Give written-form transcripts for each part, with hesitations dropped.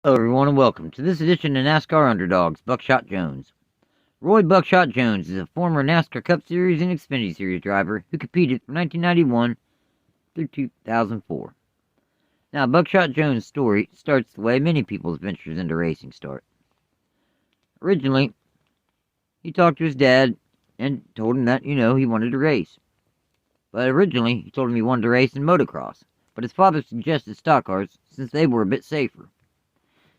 Hello everyone and welcome to this edition of NASCAR Underdogs, Buckshot Jones. Roy Buckshot Jones is a former NASCAR Cup Series and Xfinity Series driver who competed from 1991 through 2004. Now, Buckshot Jones' story starts the way many people's ventures into racing start. Originally, he talked to his dad and told him that, he wanted to race. But originally, he told him he wanted to race in motocross, but his father suggested stock cars since they were a bit safer.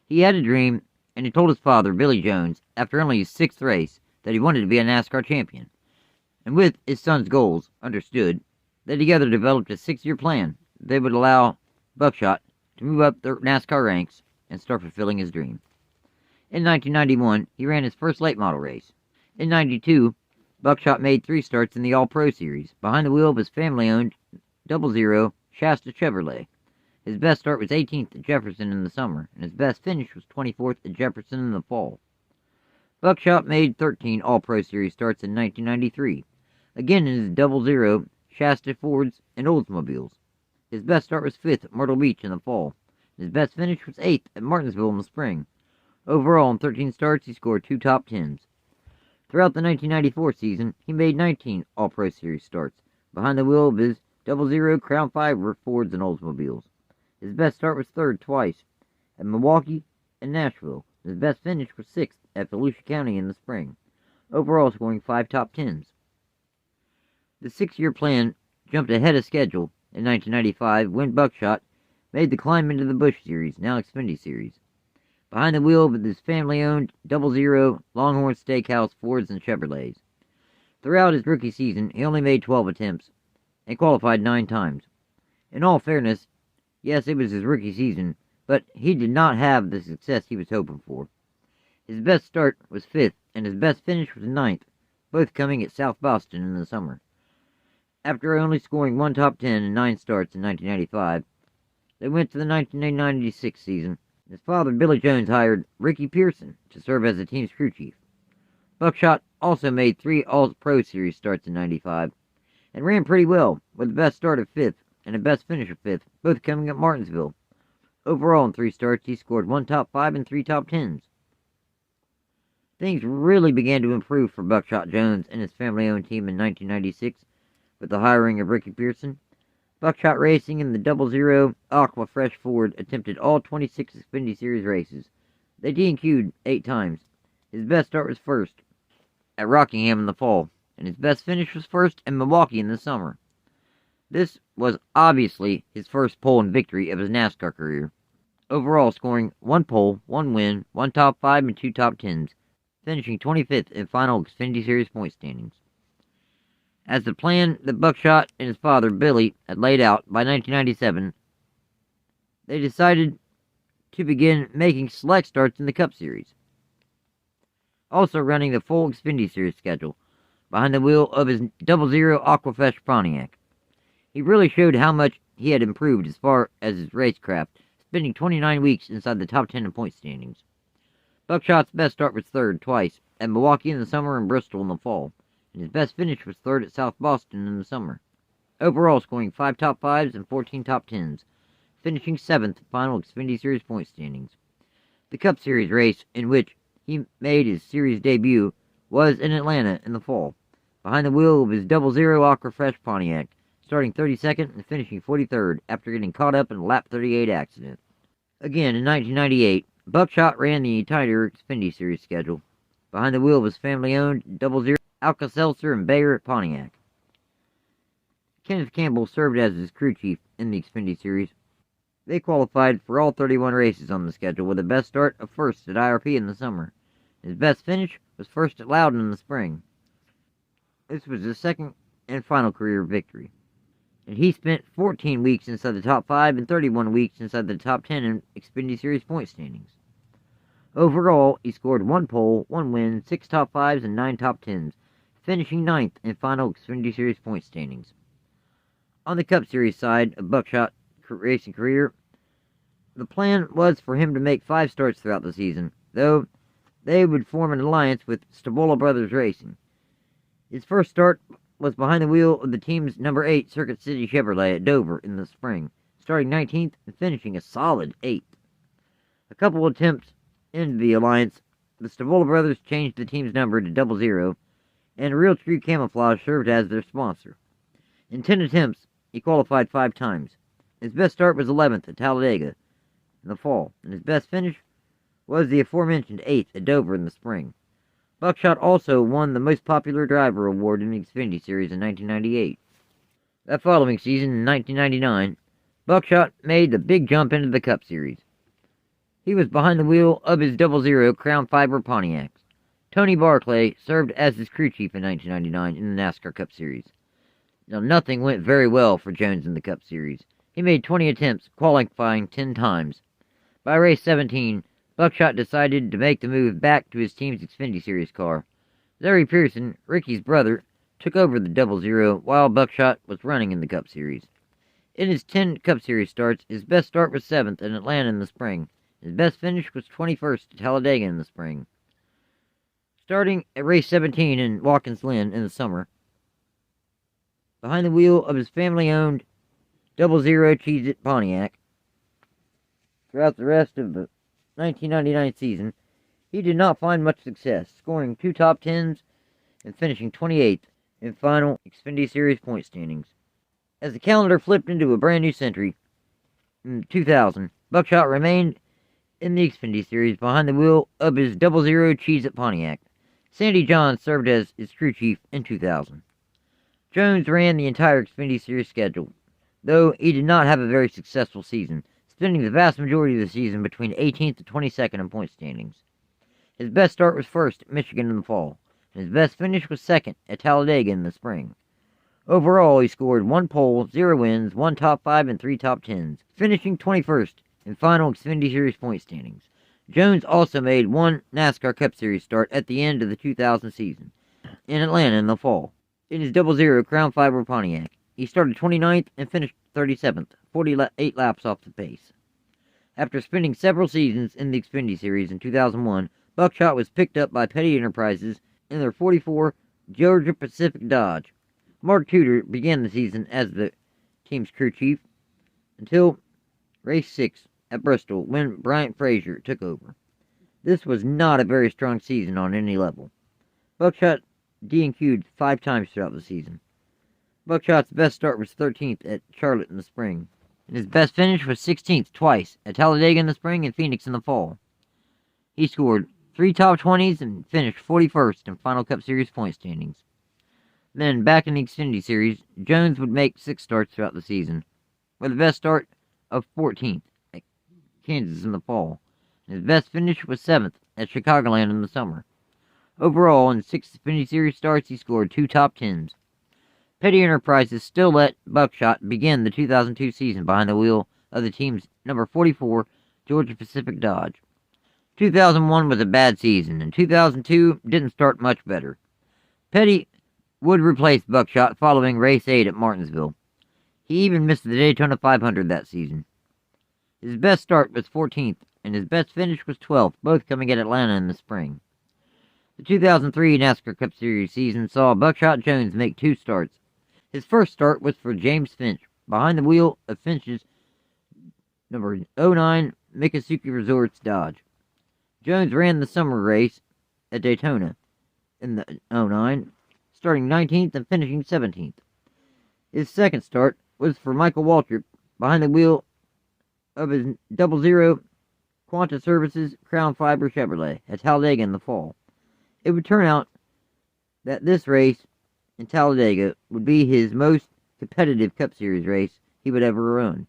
He had a dream, and he told his father, Billy Jones, after only his 6th race, that he wanted to be a NASCAR champion. And with his son's goals, understood, they together developed a 6-year plan that would allow Buckshot to move up the NASCAR ranks and start fulfilling his dream. In 1991, he ran his first late model race. In 92, Buckshot made 3 starts in the All-Pro Series, behind the wheel of his family-owned 00 Shasta Chevrolet. His best start was 18th at Jefferson in the summer, and his best finish was 24th at Jefferson in the fall. Buckshot made 13 All-Pro Series starts in 1993, again in his 00 Shasta Fords and Oldsmobiles. His best start was 5th at Myrtle Beach in the fall. His best finish was 8th at Martinsville in the spring. Overall, in 13 starts, he scored 2 top 10s. Throughout the 1994 season, he made 19 All-Pro Series starts, behind the wheel of his 00 Crown Fiber Fords and Oldsmobiles. His best start was 3rd twice, at Milwaukee and Nashville. His best finish was 6th at Volusia County in the spring, overall scoring 5 top 10s. The 6-year plan jumped ahead of schedule in 1995 when Buckshot made the climb into the Busch Series, now Xfinity Series, behind the wheel of his family-owned 00 Longhorn Steakhouse Fords and Chevrolets. Throughout his rookie season, he only made 12 attempts and qualified 9 times. In all fairness, yes, it was his rookie season, but he did not have the success he was hoping for. His best start was 5th, and his best finish was 9th, both coming at South Boston in the summer. After only scoring 1 top 10 in 9 starts in 1995, they went to the 1996 season. His father, Billy Jones, hired Ricky Pearson to serve as the team's crew chief. Buckshot also made 3 All-Pro Series starts in 95, and ran pretty well, with the best start of 5th and a best finish of 5th, both coming at Martinsville. Overall, in 3 starts, he scored 1 top 5 and 3 top 10s. Things really began to improve for Buckshot Jones and his family-owned team in 1996 with the hiring of Ricky Pearson. Buckshot Racing and the 00 Aqua Fresh Ford attempted all 26 Xfinity Series races. They DNQ'd 8 times. His best start was 1st at Rockingham in the fall, and his best finish was 1st at Milwaukee in the summer. This was obviously his first pole and victory of his NASCAR career, overall scoring 1 pole, 1 win, 1 top 5, and 2 top 10s, finishing 25th in final Xfinity Series point standings. As the plan that Buckshot and his father, Billy, had laid out by 1997, they decided to begin making select starts in the Cup Series, also running the full Xfinity Series schedule, behind the wheel of his 00 Aquafresh Pontiac. He really showed how much he had improved as far as his racecraft, spending 29 weeks inside the top 10 in point standings. Buckshot's best start was 3rd twice, at Milwaukee in the summer and Bristol in the fall, and his best finish was 3rd at South Boston in the summer. Overall scoring 5 top 5s and 14 top 10s, finishing 7th in final Xfinity Series point standings. The Cup Series race in which he made his series debut was in Atlanta in the fall, behind the wheel of his 00 Aquafresh Pontiac, starting 32nd and finishing 43rd after getting caught up in a lap 38 accident. Again, in 1998, Buckshot ran the entire Xfinity Series schedule, behind the wheel of his family-owned 00 Alka-Seltzer and Bayer Pontiac. Kenneth Campbell served as his crew chief in the Xfinity Series. They qualified for all 31 races on the schedule, with the best start of 1st at IRP in the summer. His best finish was 1st at Loudon in the spring. This was his 2nd and final career victory, and he spent 14 weeks inside the top 5 and 31 weeks inside the top 10 in Xfinity Series point standings. Overall, he scored 1 pole, 1 win, 6 top 5s, and 9 top 10s, finishing 9th in final Xfinity Series point standings. On the Cup Series side of Buckshot racing career, the plan was for him to make 5 starts throughout the season, though they would form an alliance with Stavola Brothers Racing. His first start was behind the wheel of the team's number 8 Circuit City Chevrolet at Dover in the spring, starting 19th and finishing a solid 8th. A couple attempts into the alliance, the Stavola brothers changed the team's number to 00, and Real True Camouflage served as their sponsor. In 10 attempts, he qualified 5 times. His best start was 11th at Talladega in the fall, and his best finish was the aforementioned 8th at Dover in the spring. Buckshot also won the Most Popular Driver award in the Xfinity Series in 1998. That following season, in 1999, Buckshot made the big jump into the Cup Series. He was behind the wheel of his 00 Crown Fiber Pontiacs. Tony Barclay served as his crew chief in 1999 in the NASCAR Cup Series. Now, nothing went very well for Jones in the Cup Series. He made 20 attempts, qualifying 10 times. By race 17, Buckshot decided to make the move back to his team's Xfinity Series car. Larry Pearson, Ricky's brother, took over the 00 while Buckshot was running in the Cup Series. In his 10 Cup Series starts, his best start was 7th in Atlanta in the spring. His best finish was 21st at Talladega in the spring. Starting at race 17 in Watkins Glen in the summer, behind the wheel of his family-owned 00 Cheez-It Pontiac, throughout the rest of the 1999 season, he did not find much success, scoring 2 top 10s and finishing 28th in final Xfinity Series point standings. As the calendar flipped into a brand new century in 2000, Buckshot remained in the Xfinity Series behind the wheel of his 00 Cheez-It Pontiac. Sandy Johns served as his crew chief in 2000. Jones ran the entire Xfinity Series schedule, though he did not have a very successful season, spending the vast majority of the season between 18th and 22nd in point standings. His best start was 1st at Michigan in the fall, and his best finish was 2nd at Talladega in the spring. Overall, he scored 1 pole, 0 wins, 1 top 5, and 3 top 10s, finishing 21st in final Xfinity Series point standings. Jones also made 1 NASCAR Cup Series start at the end of the 2000 season, in Atlanta in the fall, in his 00 Crown Fiber Pontiac. He started 29th and finished 37th, 48 laps off the pace. After spending several seasons in the Xfinity Series in 2001, Buckshot was picked up by Petty Enterprises in their 44 Georgia Pacific Dodge. Mark Tudor began the season as the team's crew chief until race 6 at Bristol when Bryant Frazier took over. This was not a very strong season on any level. Buckshot DNQ'd 5 times throughout the season. Buckshot's best start was 13th at Charlotte in the spring, and his best finish was 16th twice at Talladega in the spring and Phoenix in the fall. He scored 3 top 20s and finished 41st in final Cup Series point standings. Then, back in the Xfinity Series, Jones would make 6 starts throughout the season, with a best start of 14th at Kansas in the fall, and his best finish was 7th at Chicagoland in the summer. Overall, in 6 Xfinity Series starts, he scored 2 top 10s. Petty Enterprises still let Buckshot begin the 2002 season behind the wheel of the team's number 44 Georgia Pacific Dodge. 2001 was a bad season, and 2002 didn't start much better. Petty would replace Buckshot following race 8 at Martinsville. He even missed the Daytona 500 that season. His best start was 14th, and his best finish was 12th, both coming at Atlanta in the spring. The 2003 NASCAR Cup Series season saw Buckshot Jones make 2 starts. His first start was for James Finch, behind the wheel of Finch's number 09 Miccosukee Resorts Dodge. Jones ran the summer race at Daytona in the 09, starting 19th and finishing 17th. His second start was for Michael Waltrip, behind the wheel of his 00 Quanta Services Crown Fiber Chevrolet at Talladega in the fall. It would turn out that this race in Talladega would be his most competitive Cup Series race he would ever run.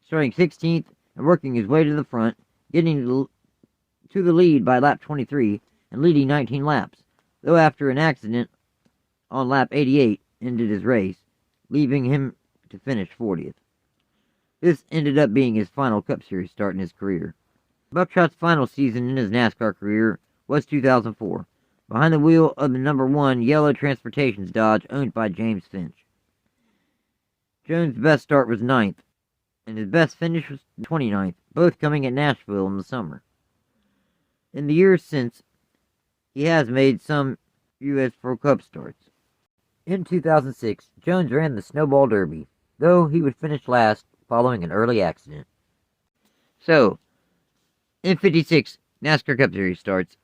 Starting 16th and working his way to the front, getting to the lead by lap 23 and leading 19 laps, though after an accident on lap 88 ended his race, leaving him to finish 40th. This ended up being his final Cup Series start in his career. Buckshot's final season in his NASCAR career was 2004, behind the wheel of the number 1 Yellow Transportations Dodge owned by James Finch. Jones' best start was 9th, and his best finish was 29th, both coming at Nashville in the summer. In the years since, he has made some U.S. Pro Cup starts. In 2006, Jones ran the Snowball Derby, though he would finish last following an early accident. So, In 56 NASCAR Cup Series starts,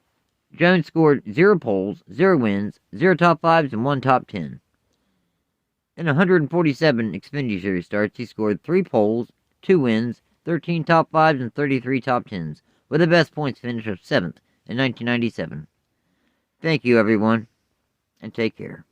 Jones scored 0 poles, 0 wins, 0 top 5s, and 1 top 10. In 147 Xfinity Series starts, he scored 3 poles, 2 wins, 13 top 5s, and 33 top 10s, with a best points finish of 7th in 1997. Thank you, everyone, and take care.